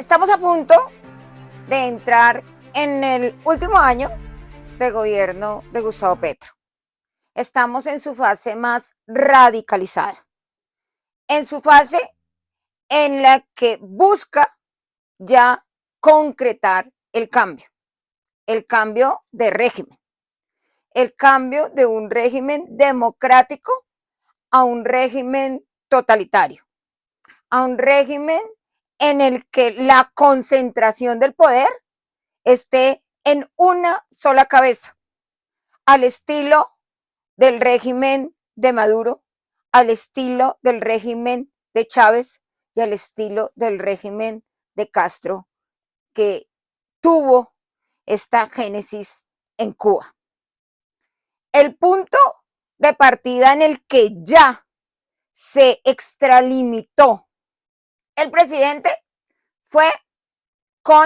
Estamos a punto de entrar en el último año de gobierno de Gustavo Petro. Estamos en su fase más radicalizada, en su fase en la que busca ya concretar el cambio de régimen, el cambio de un régimen democrático a un régimen totalitario, a un régimen en el que la concentración del poder esté en una sola cabeza, al estilo del régimen de Maduro, al estilo del régimen de Chávez y al estilo del régimen de Castro, que tuvo esta génesis en Cuba. El punto de partida en el que ya se extralimitó el presidente fue con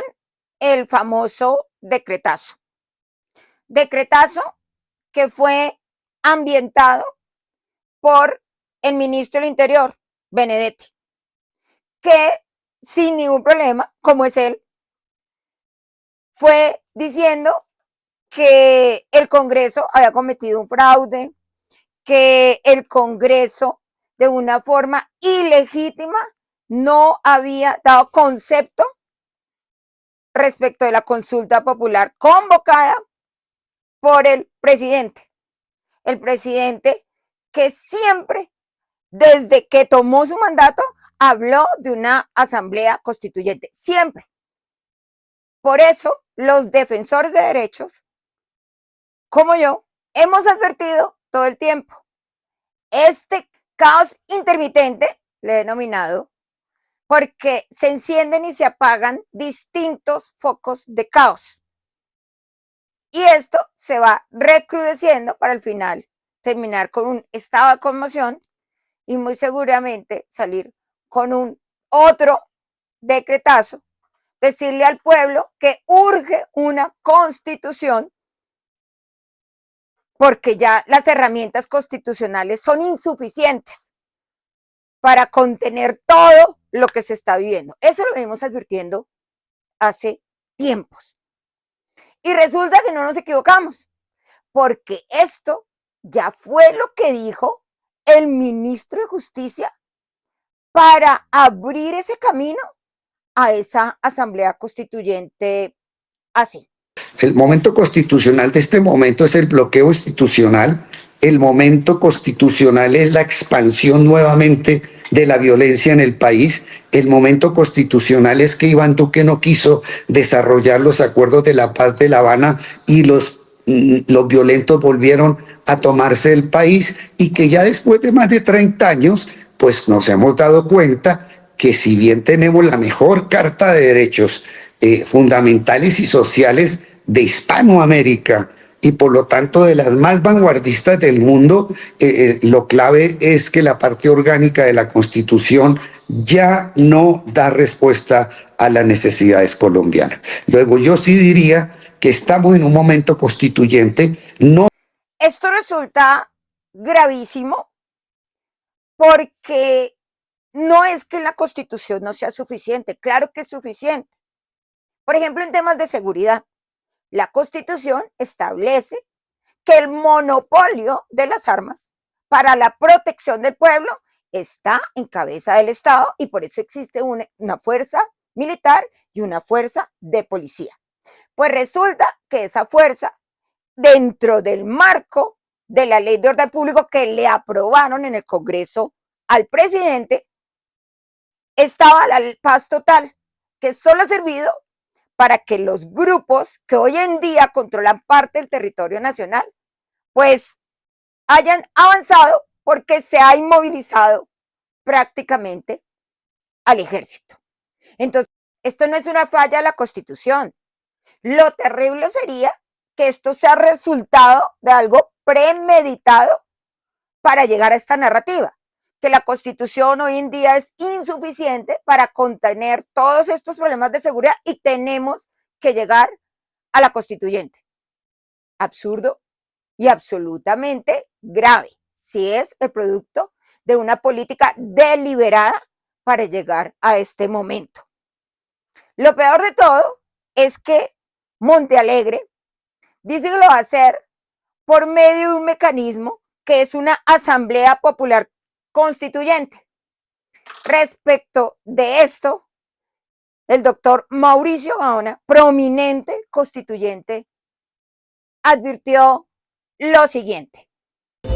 el famoso decretazo. Decretazo que fue ambientado por el ministro del Interior, Benedetti, que sin ningún problema, como es él, fue diciendo que el Congreso había cometido un fraude, que el Congreso de una forma ilegítima no había dado concepto respecto de la consulta popular convocada por el presidente. El presidente que siempre, desde que tomó su mandato, habló de una asamblea constituyente, siempre. Por eso, los defensores de derechos, como yo, hemos advertido todo el tiempo. Este caos intermitente, le he denominado, porque se encienden y se apagan distintos focos de caos. Y esto se va recrudeciendo para al final terminar con un estado de conmoción y muy seguramente salir con un otro decretazo, decirle al pueblo que urge una constitución porque ya las herramientas constitucionales son insuficientes para contener todo lo que se está viviendo. Eso lo venimos advirtiendo hace tiempos. Y resulta que no nos equivocamos, porque esto ya fue lo que dijo el ministro de Justicia para abrir ese camino a esa asamblea constituyente así. El momento constitucional de este momento es el bloqueo institucional. El momento constitucional es la expansión nuevamente de la violencia en el país. El momento constitucional es que Iván Duque no quiso desarrollar los acuerdos de la paz de La Habana y los violentos volvieron a tomarse el país, y que ya después de más de 30 años, pues nos hemos dado cuenta que si bien tenemos la mejor Carta de Derechos fundamentales y sociales de Hispanoamérica y por lo tanto de las más vanguardistas del mundo, lo clave es que la parte orgánica de la Constitución ya no da respuesta a las necesidades colombianas. Luego yo sí diría que estamos en un momento constituyente. Esto resulta gravísimo porque no es que la Constitución no sea suficiente, claro que es suficiente. Por ejemplo, en temas de seguridad, la Constitución establece que el monopolio de las armas para la protección del pueblo está en cabeza del Estado y por eso existe una fuerza militar y una fuerza de policía. Pues resulta que esa fuerza, dentro del marco de la ley de orden público que le aprobaron en el Congreso al presidente, estaba a la paz total, que solo ha servido para que los grupos que hoy en día controlan parte del territorio nacional, pues hayan avanzado porque se ha inmovilizado prácticamente al ejército. Entonces, esto no es una falla de la Constitución. Lo terrible sería que esto sea resultado de algo premeditado para llegar a esta narrativa, que la Constitución hoy en día es insuficiente para contener todos estos problemas de seguridad y tenemos que llegar a la constituyente. Absurdo y absolutamente grave, si es el producto de una política deliberada para llegar a este momento. Lo peor de todo es que Montealegre dice que lo va a hacer por medio de un mecanismo que es una asamblea popular constituyente. Respecto de esto, el doctor Mauricio Gaona, prominente constituyente, advirtió lo siguiente.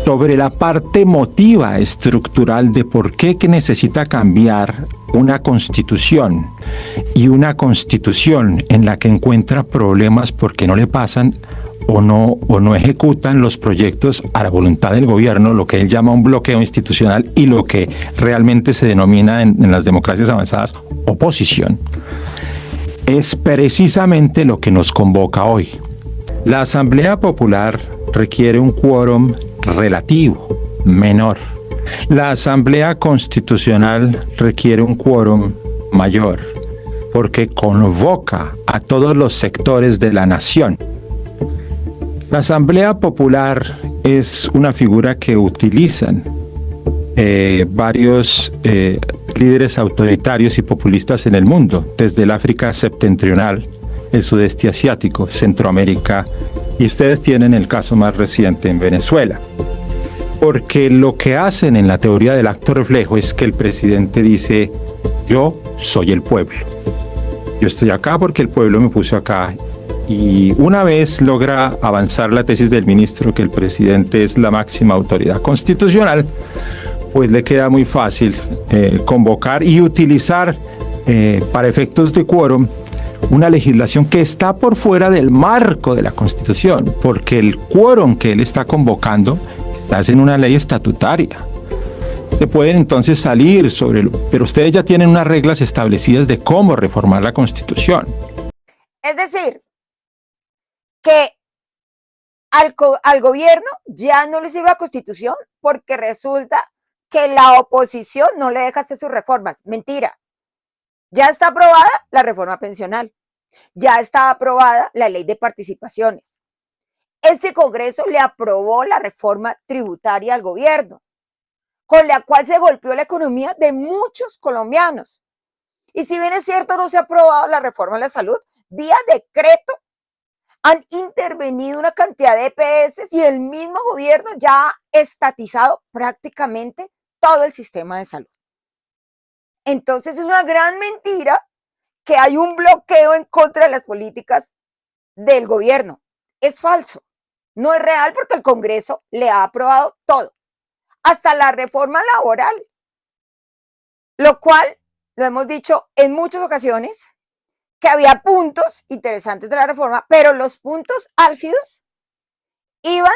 Sobre la parte emotiva estructural de por qué que necesita cambiar una constitución y una constitución en la que encuentra problemas porque no le pasan o no ejecutan los proyectos a la voluntad del gobierno, lo que él llama un bloqueo institucional y lo que realmente se denomina en las democracias avanzadas oposición, es precisamente lo que nos convoca hoy. La Asamblea Popular requiere un quórum relativo, menor. La Asamblea Constitucional requiere un quórum mayor, porque convoca a todos los sectores de la nación. La Asamblea Popular es una figura que utilizan varios líderes autoritarios y populistas en el mundo, desde el África septentrional, el sudeste asiático, Centroamérica, y ustedes tienen el caso más reciente en Venezuela. Porque lo que hacen en la teoría del acto reflejo es que el presidente dice, yo soy el pueblo. Yo estoy acá porque el pueblo me puso acá. Y una vez logra avanzar la tesis del ministro que el presidente es la máxima autoridad constitucional, pues le queda muy fácil convocar y utilizar para efectos de quórum una legislación que está por fuera del marco de la Constitución, porque el quórum que él está convocando está en una ley estatutaria. Se pueden entonces salir pero ustedes ya tienen unas reglas establecidas de cómo reformar la Constitución. Es decir, que al gobierno ya no le sirve la Constitución porque resulta que la oposición no le deja hacer sus reformas. Mentira. Ya está aprobada la reforma pensional. Ya está aprobada la ley de participaciones. Este Congreso le aprobó la reforma tributaria al gobierno, con la cual se golpeó la economía de muchos colombianos. Y si bien es cierto, no se ha aprobado la reforma de la salud, vía decreto han intervenido una cantidad de EPS y el mismo gobierno ya ha estatizado prácticamente todo el sistema de salud. Entonces es una gran mentira que hay un bloqueo en contra de las políticas del gobierno. Es falso, no es real porque el Congreso le ha aprobado todo, hasta la reforma laboral, lo cual lo hemos dicho en muchas ocasiones, que había puntos interesantes de la reforma, pero los puntos álgidos iban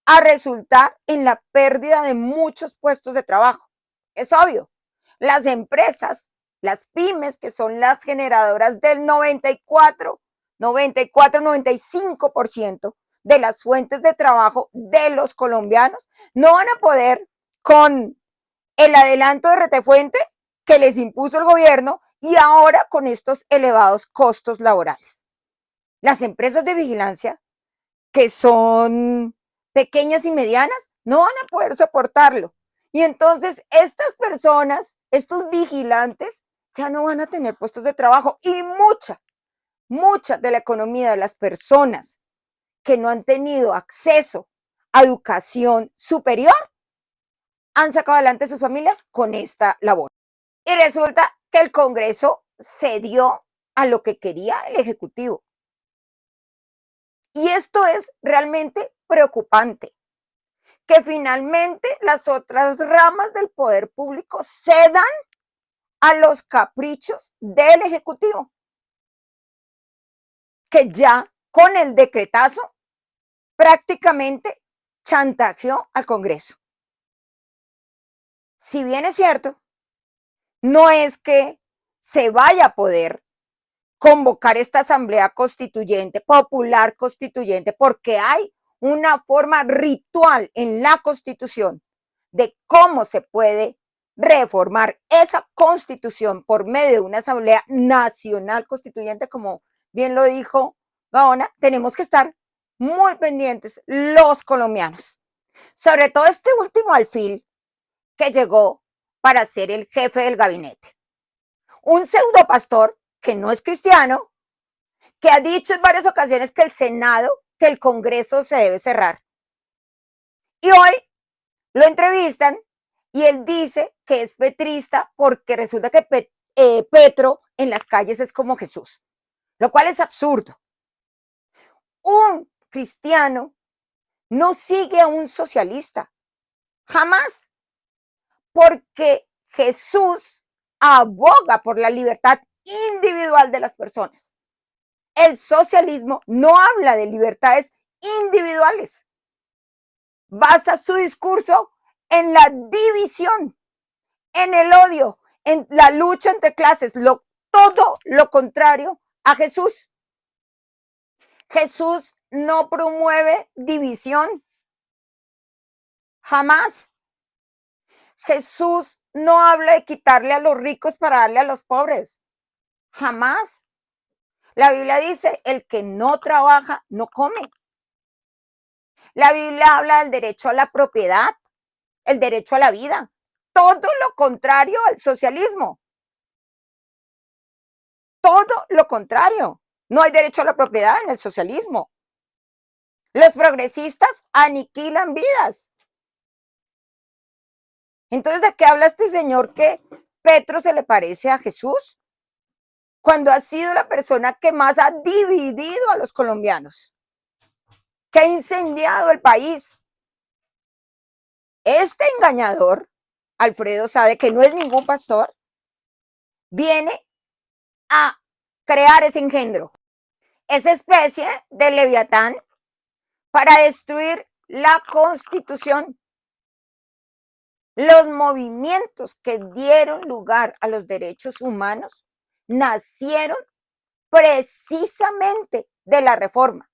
a resultar en la pérdida de muchos puestos de trabajo. Es obvio, las empresas, las pymes, que son las generadoras del 95% de las fuentes de trabajo de los colombianos, no van a poder con el adelanto de retefuente que les impuso el gobierno y ahora con estos elevados costos laborales. Las empresas de vigilancia, que son pequeñas y medianas, no van a poder soportarlo. Y entonces estas personas, estos vigilantes, ya no van a tener puestos de trabajo. Y mucha de la economía de las personas que no han tenido acceso a educación superior han sacado adelante sus familias con esta labor. Y resulta que el Congreso cedió a lo que quería el Ejecutivo. Y esto es realmente preocupante, que finalmente las otras ramas del poder público cedan a los caprichos del Ejecutivo, que ya con el decretazo prácticamente chantajeó al Congreso. Si bien es cierto, no es que se vaya a poder convocar esta asamblea constituyente, popular constituyente, porque hay una forma ritual en la Constitución de cómo se puede reformar esa Constitución por medio de una asamblea nacional constituyente, como bien lo dijo Gaona. Tenemos que estar muy pendientes los colombianos, sobre todo este último alfil que llegó para ser el jefe del gabinete. Un pseudo pastor que no es cristiano, que ha dicho en varias ocasiones que el Senado, que el Congreso se debe cerrar. Y hoy lo entrevistan y él dice que es petrista porque resulta que Petro en las calles es como Jesús, lo cual es absurdo. Un cristiano no sigue a un socialista, jamás, porque Jesús aboga por la libertad individual de las personas. El socialismo no habla de libertades individuales. Basa su discurso en la división, en el odio, en la lucha entre clases, todo lo contrario a Jesús. Jesús no promueve división, jamás. Jesús no habla de quitarle a los ricos para darle a los pobres, jamás. La Biblia dice, el que no trabaja, no come. La Biblia habla del derecho a la propiedad, el derecho a la vida, todo lo contrario al socialismo. Todo lo contrario. No hay derecho a la propiedad en el socialismo. Los progresistas aniquilan vidas. Entonces, ¿de qué habla este señor que Petro se le parece a Jesús? Cuando ha sido la persona que más ha dividido a los colombianos, que ha incendiado el país. Este engañador, Alfredo Sade, que no es ningún pastor, viene a crear ese engendro, esa especie de Leviatán para destruir la Constitución. Los movimientos que dieron lugar a los derechos humanos nacieron precisamente de la reforma.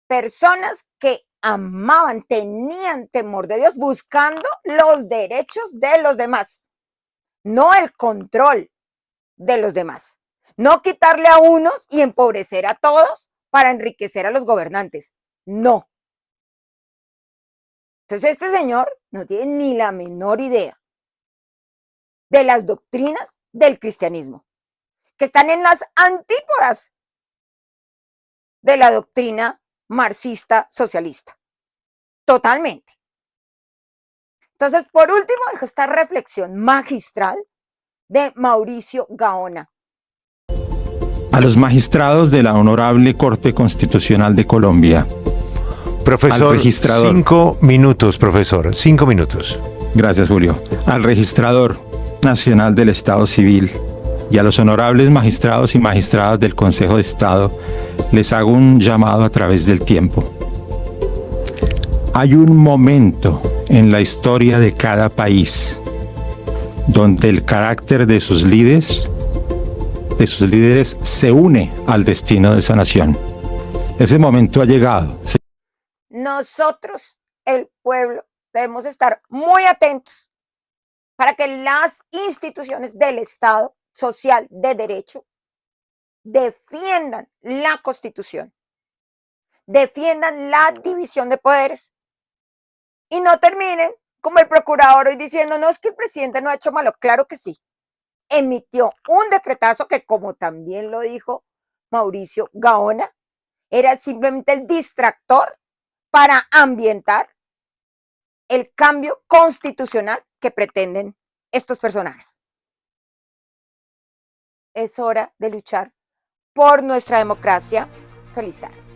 Personas que amaban, tenían temor de Dios, buscando los derechos de los demás, no el control de los demás. No quitarle a unos y empobrecer a todos para enriquecer a los gobernantes. No. Entonces este señor no tiene ni la menor idea de las doctrinas del cristianismo, que están en las antípodas de la doctrina marxista socialista. Totalmente. Entonces, por último, dejo esta reflexión magistral de Mauricio Gaona. A los magistrados de la Honorable Corte Constitucional de Colombia. Profesor, Al registrador. 5 minutos, profesor, 5 minutos. Gracias, Julio. Al registrador nacional del Estado Civil y a los honorables magistrados y magistradas del Consejo de Estado, les hago un llamado a través del tiempo. Hay un momento en la historia de cada país donde el carácter de sus líderes se une al destino de esa nación. Ese momento ha llegado. Nosotros, el pueblo, debemos estar muy atentos para que las instituciones del Estado social de derecho defiendan la Constitución, defiendan la división de poderes y no terminen como el procurador hoy diciendo, no, es que el presidente no ha hecho malo. Claro que sí. Emitió un decretazo que, como también lo dijo Mauricio Gaona, era simplemente el distractor para ambientar el cambio constitucional que pretenden estos personajes. Es hora de luchar por nuestra democracia. Feliz tarde.